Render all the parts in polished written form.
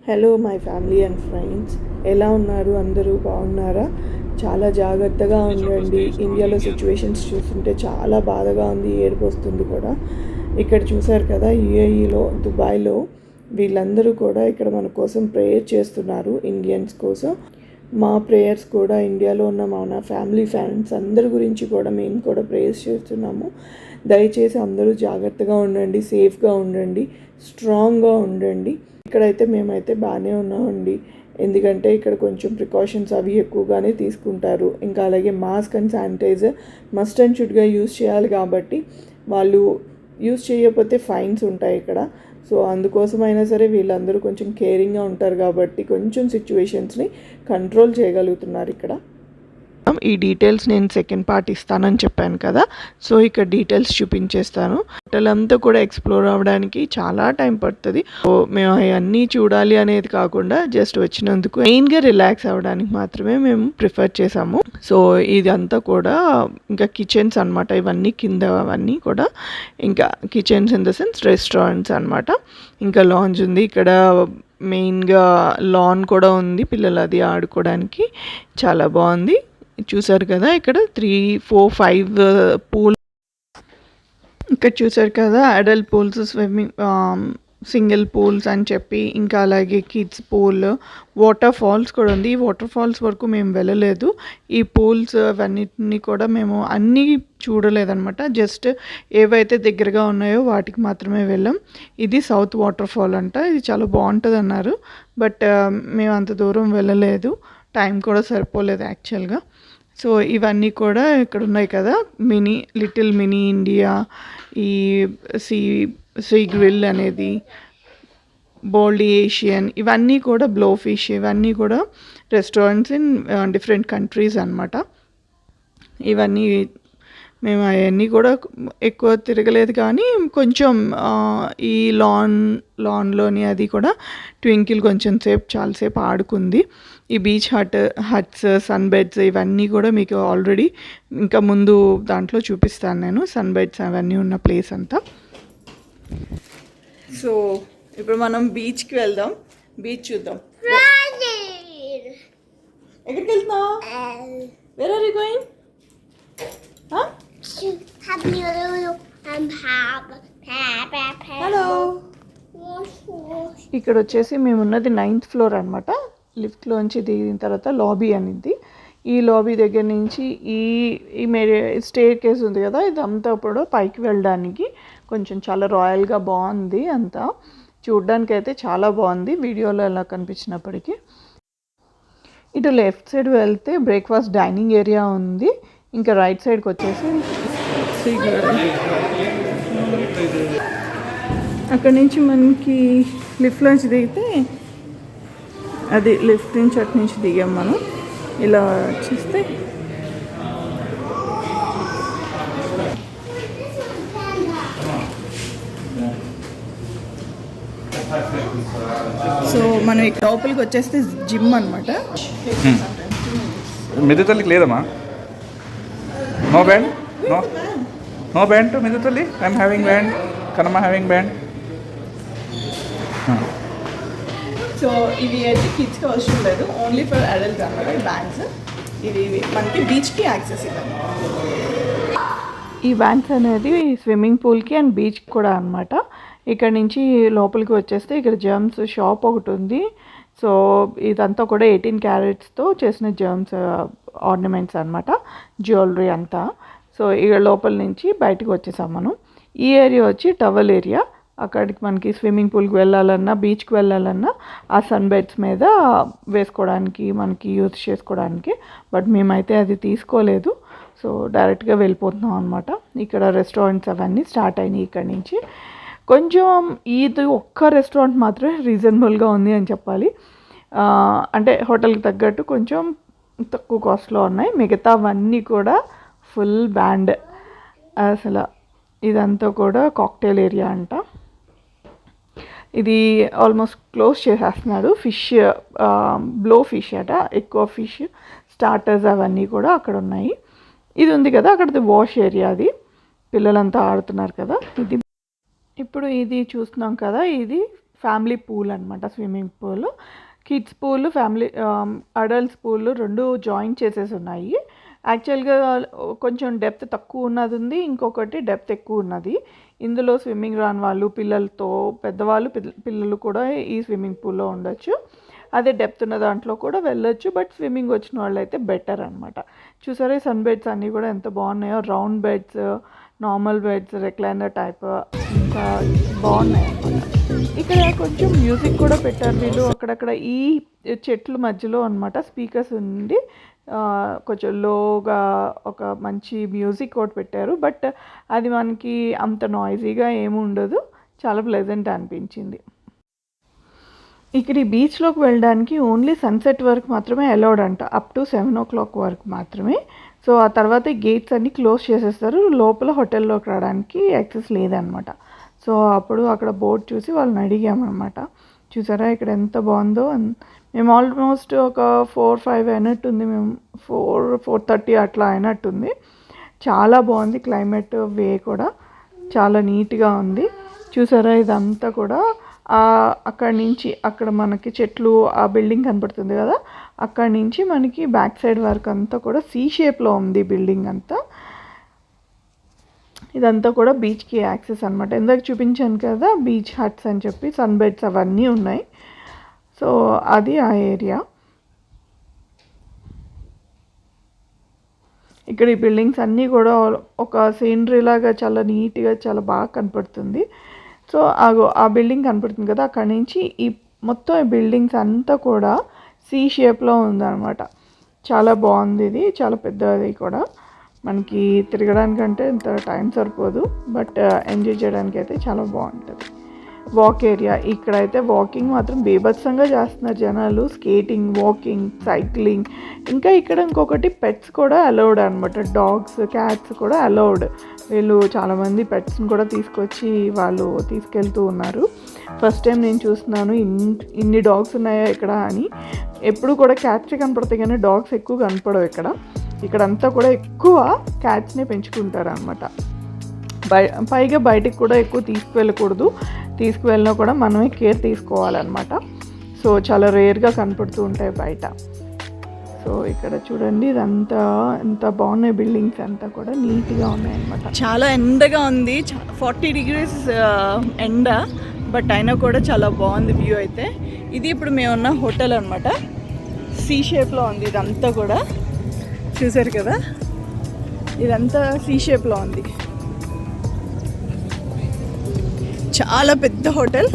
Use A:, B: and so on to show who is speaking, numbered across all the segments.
A: Hello my family and friends, ఎలా ఉన్నారు? అందరూ బాగున్నారా? చాలా జాగ్రత్తగా ఉండండి. ఇండియాలో సిచ్యువేషన్స్ చూస్తుంటే చాలా బాధగా ఉంది, ఏడుపు వస్తుంది కూడా. ఇక్కడ చూసారు కదా, యూఏఈలో దుబాయ్లో వీళ్ళందరూ కూడా ఇక్కడ మన కోసం ప్రేయర్ చేస్తున్నారు, ఇండియన్స్ కోసం. మా ప్రేయర్స్ కూడా ఇండియాలో ఉన్న మన ఫ్యామిలీ ఫ్రెండ్స్ అందరి గురించి కూడా మేము కూడా ప్రేయర్స్ చేస్తున్నాము. దయచేసి అందరూ జాగ్రత్తగా ఉండండి, సేఫ్గా ఉండండి, స్ట్రాంగ్గా ఉండండి. ఇక్కడైతే మేమైతే బాగానే ఉన్నామండి, ఎందుకంటే ఇక్కడ కొంచెం ప్రికాషన్స్ అవి ఎక్కువగానే తీసుకుంటారు. ఇంకా అలాగే mask and sanitizer must and షుడ్గా యూజ్ చేయాలి, కాబట్టి వాళ్ళు యూజ్ చేయకపోతే ఫైన్స్ ఉంటాయి ఇక్కడ. సో అందుకోసమైనా సరే వీళ్ళందరూ కొంచెం కేరింగ్గా ఉంటారు, కాబట్టి కొంచెం సిచ్యువేషన్స్ని కంట్రోల్ చేయగలుగుతున్నారు ఇక్కడ. ఈ డీటెయిల్స్ నేను సెకండ్ పార్ట్ ఇస్తానని చెప్పాను కదా, సో ఇక్కడ డీటెయిల్స్ చూపించేస్తాను. హోటల్ అంతా కూడా ఎక్స్ప్లోర్ అవ్వడానికి చాలా టైం పడుతుంది. సో మేము అవన్నీ చూడాలి అనేది కాకుండా జస్ట్ వచ్చినందుకు మెయిన్గా రిలాక్స్ అవ్వడానికి మాత్రమే మేము ప్రిఫర్ చేసాము. సో ఇదంతా కూడా ఇంకా కిచెన్స్ అనమాట, ఇవన్నీ కింద అవన్నీ కూడా ఇంకా kitchens in the sense restaurants అనమాట. ఇంకా లాంజ్ ఉంది ఇక్కడ, మెయిన్గా లాన్ కూడా ఉంది పిల్లలు అది ఆడుకోవడానికి, చాలా బాగుంది. చూసారు కదా, ఇక్కడ 3, 4, 5 పూల్. ఇక్కడ చూసారు కదా, adult pools, swimming single pools అని చెప్పి, ఇంకా అలాగే కిడ్స్ పూల్, వాటర్ ఫాల్స్ కూడా ఉంది. ఈ వాటర్ ఫాల్స్ వరకు మేము వెళ్ళలేదు. ఈ పూల్స్ అవన్నిటిని కూడా మేము అన్నీ చూడలేదన్నమాట, జస్ట్ ఏవైతే దగ్గరగా ఉన్నాయో వాటికి మాత్రమే వెళ్ళాం. ఇది సౌత్ వాటర్ ఫాల్ అంట, ఇది చాలా బాగుంటుంది అన్నారు, బట్ మేము అంత దూరం వెళ్ళలేదు, టైం కూడా సరిపోలేదు యాక్చువల్గా. సో ఇవన్నీ కూడా ఇక్కడ ఉన్నాయి కదా, లిటిల్ మినీ ఇండియా, ఈ సీ గ్రిల్ అనేది, బోల్డ్ ఏషియన్, ఇవన్నీ కూడా బ్లో ఫిష్, ఇవన్నీ కూడా రెస్టారెంట్స్ ఇన్ డిఫరెంట్ కంట్రీస్ అనమాట. ఇవన్నీ మేము అవన్నీ కూడా ఎక్కువ తిరగలేదు, కానీ కొంచెం ఈ లాన్లోని అది కూడా ట్వింకిల్ కొంచెం సేపు చాలాసేపు ఆడుకుంది. ఈ బీచ్ హట్స్, సన్ బెడ్స్ ఇవన్నీ కూడా మీకు ఆల్రెడీ ఇంకా ముందు దాంట్లో చూపిస్తాను నేను, సన్ బెడ్స్ అవన్నీ ఉన్న ప్లేస్ అంతా. సో ఇప్పుడు మనం బీచ్కి వెళ్దాం, బీచ్ చూద్దాం. ఎక్కడికి వెళ్తున్నావు? Where are you going? Hello, ఇక్కడ వచ్చేసి మేము ఉన్నది 9th ఫ్లోర్ అనమాట. లిఫ్ట్లోంచి దిగిన తర్వాత లాబీ అనేది, ఈ లాబీ దగ్గర నుంచి ఈ స్టేర్ కేస్ ఉంది కదా, ఇదంతా కూడా పైకి వెళ్ళడానికి కొంచెం చాలా రాయల్గా బాగుంది అంతా, చూడ్డానికి అయితే చాలా బాగుంది వీడియోలో ఎలా కనిపించినప్పటికీ. ఇటు లెఫ్ట్ సైడ్ వెళ్తే బ్రేక్ఫాస్ట్ డైనింగ్ ఏరియా ఉంది, ఇంకా రైట్ సైడ్కి వచ్చేసి అక్కడి నుంచి మనకి లిఫ్ట్ నుంచి దిగితే, అది లిఫ్ట్ నుంచి అటు నుంచి దిగాం మనం, ఇలా వచ్చేస్తే సో మనం ఇక్కడ లోపలికి వచ్చేస్తే జిమ్ అనమాట.
B: మిద్దె తల్లికి లేదమ్మా, no band, no band to మిద్దె తల్లి. I'm having band, Kanamma having band.
A: So ఇవి అయితే కిడ్స్కి అవసరం లేదు, ఓన్లీ ఫర్ అడల్ట్ అనమాట ఈ బ్యాండ్స్. ఇది మనకి బీచ్కి యాక్సెస్ ఇవ్వండి. ఈ బ్యాండ్స్ అనేది స్విమ్మింగ్ పూల్కి అండ్ బీచ్కి కూడా అనమాట. ఇక్కడ నుంచి లోపలికి వచ్చేస్తే ఇక్కడ జెమ్స్ షాప్ ఒకటి ఉంది. సో ఇదంతా కూడా 18 క్యారెట్స్తో చేసిన జెమ్స్ ఆర్నమెంట్స్ అనమాట, జ్యువెలరీ అంతా. సో ఇక్కడ లోపల నుంచి బయటకు వచ్చేసాం మనం. ఈ ఏరియా వచ్చి టవల్ ఏరియా, అక్కడికి మనకి స్విమ్మింగ్ పూల్కి వెళ్ళాలన్నా, బీచ్కి వెళ్ళాలన్నా ఆ సన్ బెడ్స్ మీద వేసుకోవడానికి మనకి యూజ్ చేసుకోవడానికి, బట్ మేమైతే అది తీసుకోలేదు. సో డైరెక్ట్గా వెళ్ళిపోతున్నాం అనమాట. ఇక్కడ రెస్టారెంట్స్ అవన్నీ స్టార్ట్ అయినాయి ఇక్కడ నుంచి. కొంచెం ఇది ఒక్క రెస్టారెంట్ మాత్రమే రీజనబుల్గా ఉంది అని చెప్పాలి, అంటే హోటల్కి తగ్గట్టు కొంచెం తక్కువ కాస్ట్లో ఉన్నాయి, మిగతావన్నీ కూడా ఫుల్ బ్యాండ్. అసలు ఇదంతా కూడా కాక్టైల్ ఏరియా అంట. ఇది ఆల్మోస్ట్ క్లోజ్ చేసేస్తున్నాడు. ఫిష్, బ్లో ఫిష్ అట, ఎక్కువ ఫిష్ స్టార్టర్స్ అవన్నీ కూడా అక్కడ ఉన్నాయి. ఇది ఉంది కదా అక్కడది వాష్ ఏరియా, అది పిల్లలంతా ఆడుతున్నారు కదా. ఇది ఇప్పుడు ఇది చూస్తున్నాం కదా, ఇది ఫ్యామిలీ పూల్ అనమాట. Swimming pool, kids pool, family adults pool రెండు జాయిన్ చేసేసి ఉన్నాయి. యాక్చువల్గా కొంచెం డెప్త్ తక్కువ ఉన్నది ఉంది, ఇంకొకటి డెప్త్ ఎక్కువ ఉన్నది. ఇందులో స్విమ్మింగ్ రాని వాళ్ళు, పిల్లలతో పెద్దవాళ్ళు పిల్లలు కూడా ఈ స్విమ్మింగ్ పూల్లో ఉండొచ్చు. అదే డెప్త్ ఉన్న దాంట్లో కూడా వెళ్ళొచ్చు, బట్ స్విమ్మింగ్ వచ్చిన వాళ్ళు అయితే బెటర్ అనమాట. చూసారా ఈ సన్ బెడ్స్ అన్నీ కూడా ఎంత బాగున్నాయో, round beds, normal beds, recliner type, ఇంకా బాగున్నాయి అనమాట. ఇక్కడ కొంచెం మ్యూజిక్ కూడా పెట్టారు వీళ్ళు అక్కడక్కడ ఈ చెట్ల మధ్యలో అనమాట. స్పీకర్స్ ఉండి కొంచెం లోగా ఒక మంచి మ్యూజిక్ కూడా పెట్టారు, బట్ అది మనకి అంత నాయిజీగా ఏమి ఉండదు, చాలా ప్లెజెంట్ అనిపించింది. ఇక్కడ ఈ బీచ్లోకి వెళ్ళడానికి ఓన్లీ సన్సెట్ వరకు మాత్రమే అలౌడ్ అంట, అప్ టు 7 o'clock వరకు మాత్రమే. సో ఆ తర్వాత ఈ గేట్స్ అన్నీ క్లోజ్ చేసేస్తారు, లోపల హోటల్లోకి రావడానికి యాక్సెస్ లేదనమాట. సో అప్పుడు అక్కడ బోర్డ్ చూసి వాళ్ళని అడిగామన్నమాట. చూసారా ఇక్కడ ఎంత బాగుందో. మేము ఆల్మోస్ట్ ఒక 4-5 అయినట్టుంది, మేము 4-4:30 అట్లా అయినట్టుంది. చాలా బాగుంది క్లైమేట్, వే కూడా చాలా నీట్గా ఉంది. చూసారా ఇదంతా కూడా అక్కడి నుంచి అక్కడ మనకి చెట్లు, ఆ బిల్డింగ్ కనపడుతుంది కదా, అక్కడి నుంచి మనకి బ్యాక్ సైడ్ వరకు అంతా కూడా సి షేప్లో ఉంది బిల్డింగ్ అంతా. ఇదంతా కూడా బీచ్కి యాక్సెస్ అనమాట. ఇందాక చూపించాను కదా బీచ్ హట్స్ అని చెప్పి, సన్ బెడ్స్ అవన్నీ ఉన్నాయి. సో అది ఆ ఏరియా. ఇక్కడ ఈ బిల్డింగ్స్ అన్నీ కూడా ఒక సీనరీ లాగా చాలా నీట్గా చాలా బాగా కనపడుతుంది. సో ఆ బిల్డింగ్ కనపడుతుంది కదా, అక్కడి నుంచి ఈ మొత్తం ఈ బిల్డింగ్స్ అంతా కూడా సి షేప్లో ఉందన్నమాట. చాలా బాగుంది, ఇది చాలా పెద్దది కూడా. మనకి తిరగడానికంటే ఇంత టైం సరిపోదు, బట్ ఎంజాయ్ చేయడానికి అయితే చాలా బాగుంటుంది. వాక్ ఏరియా, ఇక్కడైతే వాకింగ్ మాత్రం బీభత్సంగా చేస్తున్నారు జనాలు. స్కేటింగ్, వాకింగ్, సైక్లింగ్, ఇంకా ఇక్కడ ఇంకొకటి పెట్స్ కూడా అలౌడ్ అనమాట. డాగ్స్, క్యాట్స్ కూడా అలౌడ్. వీళ్ళు చాలామంది పెట్స్ని కూడా తీసుకొచ్చి వాళ్ళు తీసుకెళ్తూ ఉన్నారు. ఫస్ట్ టైం నేను చూస్తున్నాను ఇన్ని డాగ్స్ ఉన్నాయో ఇక్కడ అని. ఎప్పుడు కూడా క్యాట్స్ కనపడతాయి కానీ డాగ్స్ ఎక్కువ కనపడవు ఇక్కడంతా కూడా ఎక్కువ క్యాట్స్నే పెంచుకుంటారు అనమాట. పైగా బయటికి కూడా ఎక్కువ తీసుకువెళ్ళకూడదు, తీసుకువెళ్ళినా కూడా మనమే కేర్ తీసుకోవాలన్నమాట. సో చాలా రేర్గా కనపడుతూ ఉంటాయి బయట. సో ఇక్కడ చూడండి ఇదంతా ఎంత బాగున్నాయి, బిల్డింగ్స్ అంతా కూడా నీట్గా ఉన్నాయన్నమాట. చాలా ఎండగా ఉంది, 40 degrees ఎండ, బట్ అయినా కూడా చాలా బాగుంది వ్యూ అయితే. ఇది ఇప్పుడు మేము ఉన్న హోటల్ అనమాట. సి షేప్లో ఉంది ఇదంతా కూడా, చూసారు కదా ఇదంతా సి షేప్లో ఉంది. చాలా పెద్ద హోటల్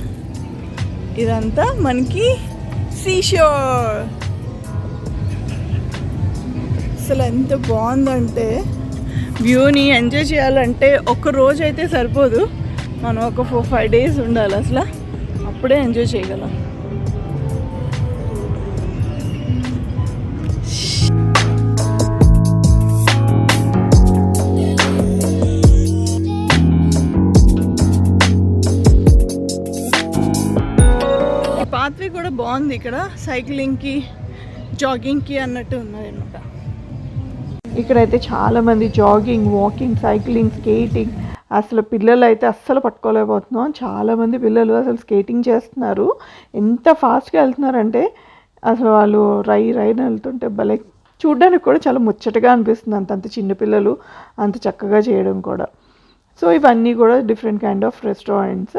A: ఇదంతా, మనకి సీ షోర్. అసలు ఎంత బాగుందంటే, వ్యూని ఎంజాయ్ చేయాలంటే ఒక్క రోజు అయితే సరిపోదు, మనం ఒక 4-5 days ఉండాలి అసలు, అప్పుడే ఎంజాయ్ చేయగలం. పాత్వే కూడా బాగుంది, ఇక్కడ సైక్లింగ్కి, జాగింగ్కి అన్నట్టు ఉన్నది అనమాట. ఇక్కడైతే చాలామంది జాగింగ్, వాకింగ్, సైక్లింగ్, స్కేటింగ్, అసలు పిల్లలు అయితే అస్సలు పట్టుకోలేకపోతున్నాం. చాలామంది పిల్లలు అసలు స్కేటింగ్ చేస్తున్నారు. ఎంత ఫాస్ట్గా వెళ్తున్నారంటే అసలు వాళ్ళు రైని వెళ్తుంటే భలే చూడడానికి కూడా చాలా ముచ్చటగా అనిపిస్తుంది. అంత చిన్నపిల్లలు అంత చక్కగా చేయడం కూడా. సో ఇవన్నీ కూడా డిఫరెంట్ కైండ్ ఆఫ్ రెస్టారెంట్స్.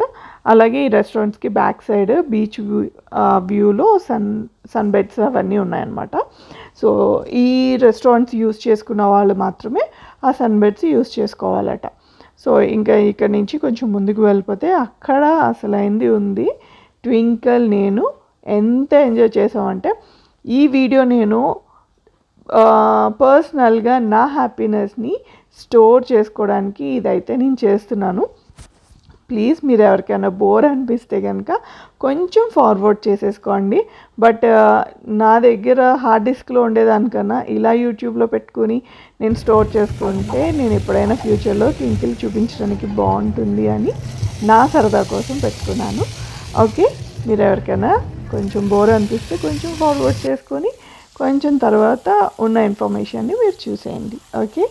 A: అలాగే ఈ రెస్టారెంట్స్కి బ్యాక్ సైడ్ బీచ్ వ్యూలో సన్ బెడ్స్ అవన్నీ ఉన్నాయన్నమాట. సో ఈ రెస్టారెంట్స్ యూస్ చేసుకున్న వాళ్ళు మాత్రమే ఆ సన్ బెడ్స్ యూస్ చేసుకోవాలట. సో ఇంకా ఇక్కడ నుంచి కొంచెం ముందుకు వెళ్ళిపోతే అక్కడ అసలైంది ఉంది ట్వింకల్. నేను ఎంత ఎంజాయ్ చేసామంటే, ఈ వీడియో నేను పర్సనల్గా నా హ్యాపీనెస్ని స్టోర్ చేసుకోవడానికి ఇదైతే నేను చేస్తున్నాను. ప్లీజ్ మీరు ఎవరికైనా బోర్ అనిపిస్తే కనుక కొంచెం ఫార్వర్డ్ చేసేసుకోండి. బట్ నా దగ్గర హార్డ్ డిస్క్లో ఉండేదానికన్నా ఇలా యూట్యూబ్లో పెట్టుకుని నేను స్టోర్ చేసుకుంటే నేను ఎప్పుడైనా ఫ్యూచర్లో ట్వింకిల్ చూపించడానికి బాగుంటుంది అని నా సరదా కోసం పెట్టుకున్నాను. ఓకే, మీరు ఎవరికైనా కొంచెం బోర్ అనిపిస్తే కొంచెం ఫార్వర్డ్ చేసుకొని కొంచెం తర్వాత ఉన్న ఇన్ఫర్మేషన్ని మీరు చూసేయండి. ఓకే,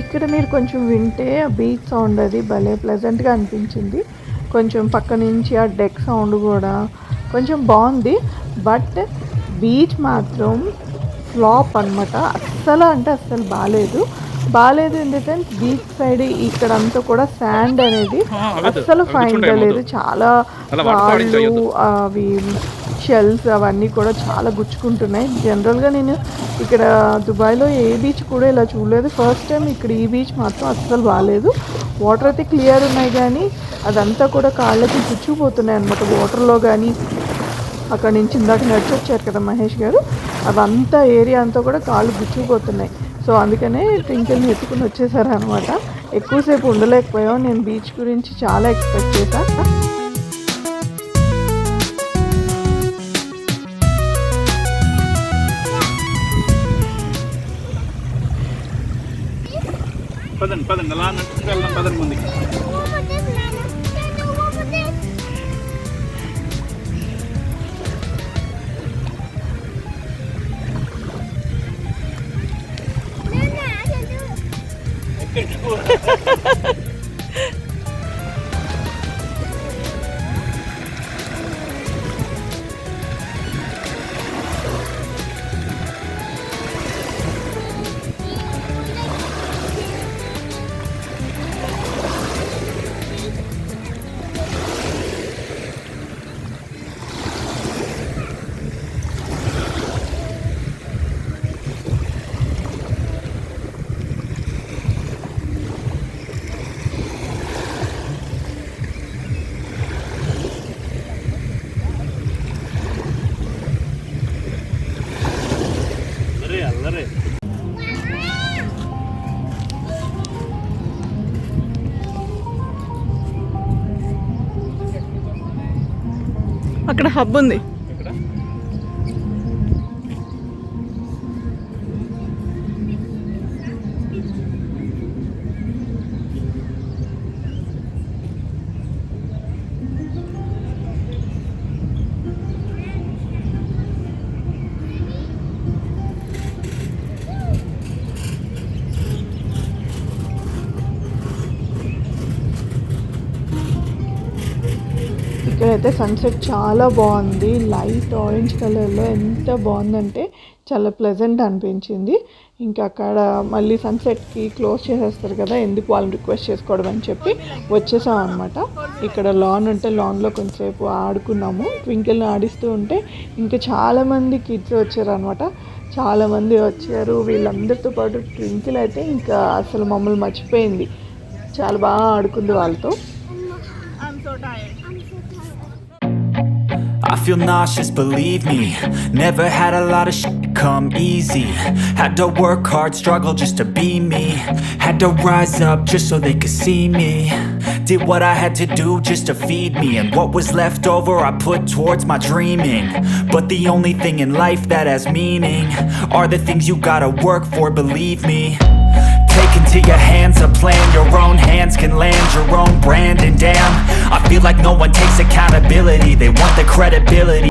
A: ఇక్కడ మీరు కొంచెం వింటే ఆ బీచ్ సౌండ్ అది భలే ప్లెజెంట్గా అనిపించింది. కొంచెం పక్క నుంచి ఆ డెక్ సౌండ్ కూడా కొంచెం బాగుంది. బట్ బీచ్ మాత్రం ఫ్లాప్ అనమాట. అస్సలు అంటే అస్సలు బాగాలేదు in the sense beach side ఇక్కడంతా కూడా శాండ్ అనేది అస్సలు ఫైన్గా లేదు. చాలా రాళ్ళు అవి షెల్స్ అవన్నీ కూడా చాలా గుచ్చుకుంటున్నాయి. జనరల్గా నేను ఇక్కడ దుబాయ్లో ఏ బీచ్ కూడా ఇలా చూడలేదు. ఫస్ట్ టైం ఇక్కడ ఈ బీచ్ మాత్రం అస్సలు బాగాలేదు. వాటర్ అయితే క్లియర్ ఉన్నాయి కానీ అదంతా కూడా కాళ్ళకి గుచ్చుకుపోతున్నాయి అన్నమాట వాటర్లో. కానీ అక్కడ నుంచి ఇందాక నడిచి వచ్చారు కదా మహేష్ గారు, అదంతా ఏరియా అంతా కూడా కాళ్ళు గుచ్చుకుపోతున్నాయి. సో అందుకనే ట్వింకిల్ని ఎత్తుకుని వచ్చేసారు అనమాట. ఎక్కువసేపు ఉండలేకపోయాం. నేను బీచ్ గురించి చాలా ఎక్స్పెక్ట్ చేశాను.
B: పదండి అలా నడుచుకుంటూ వెళ్దాం. పదండి ముందుకి.
A: అక్కడ హబ్ ఉంది. ఇక్కడైతే సన్సెట్ చాలా బాగుంది. లైట్ ఆరెంజ్ కలర్లో ఎంత బాగుందంటే చాలా ప్లెజెంట్ అనిపించింది. ఇంకా అక్కడ మళ్ళీ సన్సెట్కి క్లోజ్ చేసేస్తారు కదా, ఎందుకు వాళ్ళని రిక్వెస్ట్ చేసుకోవడం అని చెప్పి వచ్చేసాం అనమాట. ఇక్కడ లాన్ ఉంటే లాన్లో కొంచెంసేపు ఆడుకున్నాము. ట్వింకిల్ని ఆడిస్తూ ఉంటే ఇంకా చాలామంది కిడ్స్ వచ్చారు అనమాట. చాలామంది వచ్చారు. వీళ్ళందరితో పాటు ట్వింకిల్ అయితే ఇంకా అసలు మమ్మల్ని మర్చిపోయింది. చాలా బాగా ఆడుకుంది వాళ్ళతో.
C: I feel nauseous, believe me. Never had a lot of shit come easy. Had to work hard, struggle just to be me. Had to rise up just so they could see me. Did what I had to do just to feed me. And what was left over I put towards my dreaming. But the only thing in life that has meaning are the things you gotta work for, believe me. Take into your hands a plan. Your own hands can land your own brand. And damn, I feel like no one takes accountability. They want the credibility.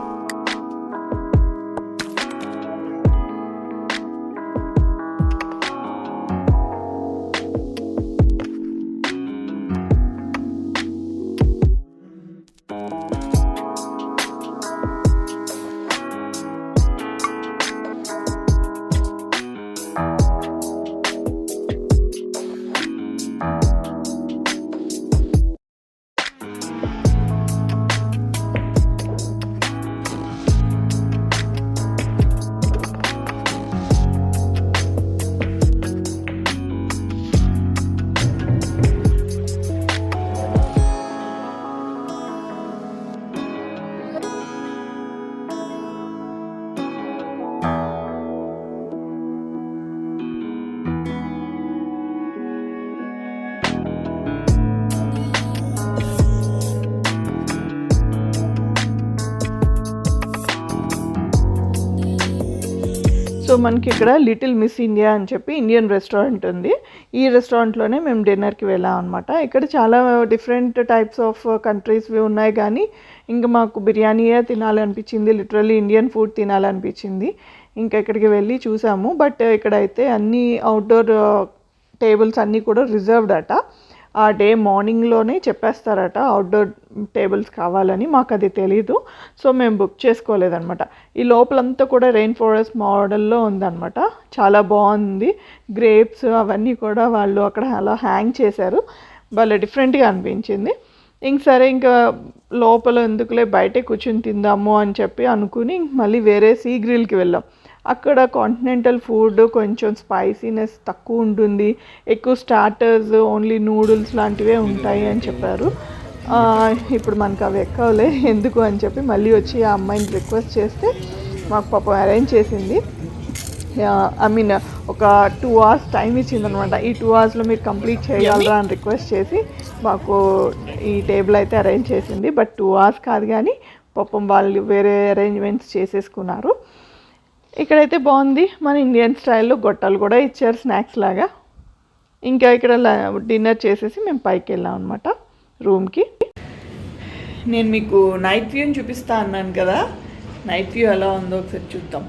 A: So మనకి ఇక్కడ little miss India అని చెప్పి Indian restaurant ఉంది. ఈ రెస్టారెంట్లోనే మేము డిన్నర్కి వెళ్ళాం అనమాట. ఇక్కడ చాలా డిఫరెంట్ టైప్స్ ఆఫ్ కంట్రీస్వి ఉన్నాయి, కానీ ఇంకా మాకు బిర్యానీయే తినాలనిపించింది, లిటరల్లీ ఇండియన్ ఫుడ్ తినాలనిపించింది. ఇంకా ఇక్కడికి వెళ్ళి చూసాము. బట్ ఇక్కడైతే అన్ని అవుట్డోర్ టేబుల్స్ అన్నీ కూడా రిజర్వ్డ్ అట. ఆ డే మార్నింగ్లోనే చెప్పేస్తారట అవుట్డోర్ టేబుల్స్ కావాలని. మాకు అది తెలీదు, సో మేము బుక్ చేసుకోలేదన్నమాట. ఈ లోపలంతా కూడా రెయిన్ ఫారెస్ట్ మోడల్లో ఉందన్నమాట. చాలా బాగుంది. గ్రేప్స్ అవన్నీ కూడా వాళ్ళు అక్కడ అలా హ్యాంగ్ చేశారు. భలే డిఫరెంట్గా అనిపించింది. ఇంక సరే, ఇంకా లోపల ఎందుకులే బయటే కూర్చొని తిందాము అని చెప్పి అనుకుని మళ్ళీ వేరే సీ గ్రిల్కి వెళ్ళాం. అక్కడ కాంటినెంటల్ ఫుడ్ కొంచెం స్పైసీనెస్ తక్కువ ఉంటుంది, ఎక్కువ స్టార్టర్స్, ఓన్లీ నూడిల్స్ లాంటివే ఉంటాయి అని చెప్పారు. ఇప్పుడు మనకు అవి ఎక్కవలే ఎందుకు అని చెప్పి మళ్ళీ వచ్చి ఆ అమ్మాయిని రిక్వెస్ట్ చేస్తే మాకు పాపం అరేంజ్ చేసింది. ఒక 2 hours టైం ఇచ్చిందనమాట. ఈ 2 hours మీరు కంప్లీట్ చేయగలరా అని రిక్వెస్ట్ చేసి మాకు ఈ టేబుల్ అయితే అరేంజ్ చేసింది. బట్ 2 hours కాదు, కానీ పాపం వాళ్ళు వేరే అరేంజ్మెంట్స్ చేసేసుకున్నారు. ఇక్కడైతే బాగుంది, మన ఇండియన్ స్టైల్లో గొట్టాలు కూడా ఇచ్చారు స్నాక్స్ లాగా. ఇంకా ఇక్కడ డిన్నర్ చేసేసి మేము పైకి వెళ్ళాం అనమాట రూమ్కి. నేను మీకు నైట్ వ్యూని చూపిస్తా అన్నాను కదా, నైట్ వ్యూ ఎలా ఉందో ఒకసారి చూద్దాం.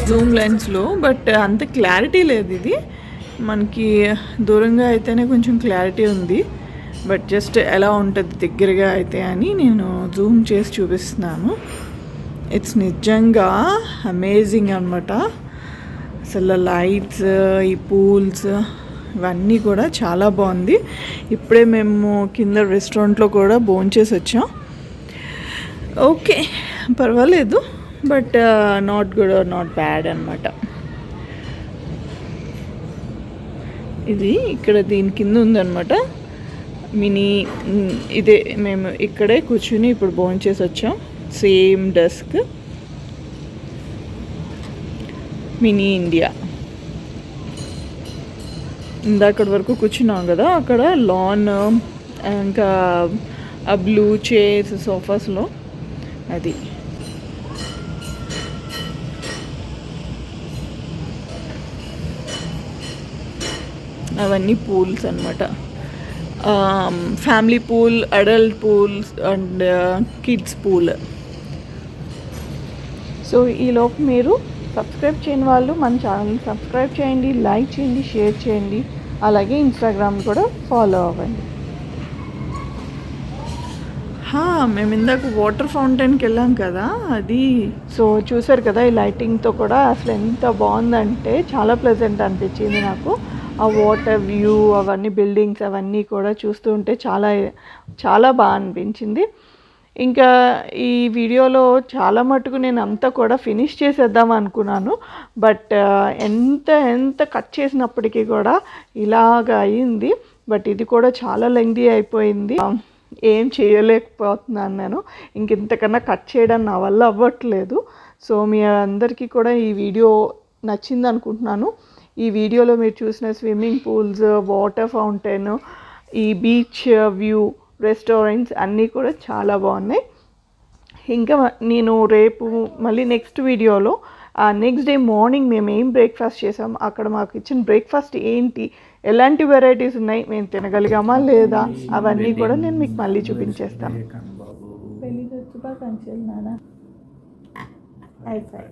A: జూమ్ లెన్స్లో బట్ అంత క్లారిటీ లేదు. ఇది మనకి దూరంగా అయితేనే కొంచెం క్లారిటీ ఉంది, బట్ జస్ట్ ఎలా ఉంటుంది దగ్గరగా అయితే అని నేను జూమ్ చేసి చూపిస్తున్నాను. ఇట్స్ నిజంగా అమేజింగ్ అనమాట. అసలు లైట్స్, ఈ పూల్స్ ఇవన్నీ కూడా చాలా బాగుంది. ఇప్పుడే మేము కింద రెస్టారెంట్లో కూడా భోంచేసి వచ్చాం. ఓకే, పర్వాలేదు, but not good or not bad అనమాట. ఇది ఇక్కడ దీని కింద ఉందన్నమాట మినీ. ఇదే మేము ఇక్కడే కూర్చుని ఇప్పుడు భోంచేసి వచ్చాం. Same desk, mini India. ఇందాకటి వరకు కూర్చున్నాం కదా, అక్కడ లాన్, ఇంకా ఆ బ్లూ చైర్స్ సోఫాస్లో అది. అవన్నీ పూల్స్ అనమాట. Family pool, adult pools and kids pool. So ఈలోపు మీరు సబ్స్క్రైబ్ చేయని వాళ్ళు మన ఛానల్ని సబ్స్క్రైబ్ చేయండి, లైక్ చేయండి, షేర్ చేయండి, అలాగే ఇన్స్టాగ్రామ్ కూడా ఫాలో అవ్వండి. మేము ఇందాక వాటర్ ఫౌంటైన్కి వెళ్ళాం కదా, అది. సో చూసారు కదా, ఈ లైటింగ్తో కూడా అసలు ఎంత బాగుందంటే చాలా ప్లెజెంట్ అనిపించింది నాకు. ఆ వాటర్ వ్యూ, అవన్నీ బిల్డింగ్స్ అవన్నీ కూడా చూస్తూ ఉంటే చాలా చాలా బాగా అనిపించింది. ఇంకా ఈ వీడియోలో చాలా మటుకు నేను అంతా కూడా ఫినిష్ చేసేద్దాం అనుకున్నాను, బట్ ఎంత కట్ చేసినప్పటికీ కూడా ఇలాగ అయింది. బట్ ఇది కూడా చాలా లెంగ్తీ అయిపోయింది, ఏం చేయలేకపోతున్నాను నేను. ఇంతకన్నా కట్ చేయడం నా వల్ల అవ్వట్లేదు. సో మీ అందరికీ కూడా ఈ వీడియో నచ్చింది అనుకుంటున్నాను. ఈ వీడియోలో మీరు చూసిన స్విమ్మింగ్ పూల్స్, వాటర్ ఫౌంటైన్, ఈ బీచ్ వ్యూ, రెస్టారెంట్స్ అన్నీ కూడా చాలా బాగున్నాయి. ఇంకా నేను రేపు మళ్ళీ నెక్స్ట్ వీడియోలో నెక్స్ట్ డే మార్నింగ్ మేము ఏం బ్రేక్ఫాస్ట్ చేసాం, అక్కడ మాకు ఇచ్చిన బ్రేక్ఫాస్ట్ ఏంటి, ఎలాంటి వెరైటీస్ ఉన్నాయి, మేము తినగలిగామా లేదా, అవన్నీ కూడా నేను మీకు మళ్ళీ చూపించేస్తాను.
D: పెళ్లి శుభాకాంక్షలు నాన్న. హై ఫై.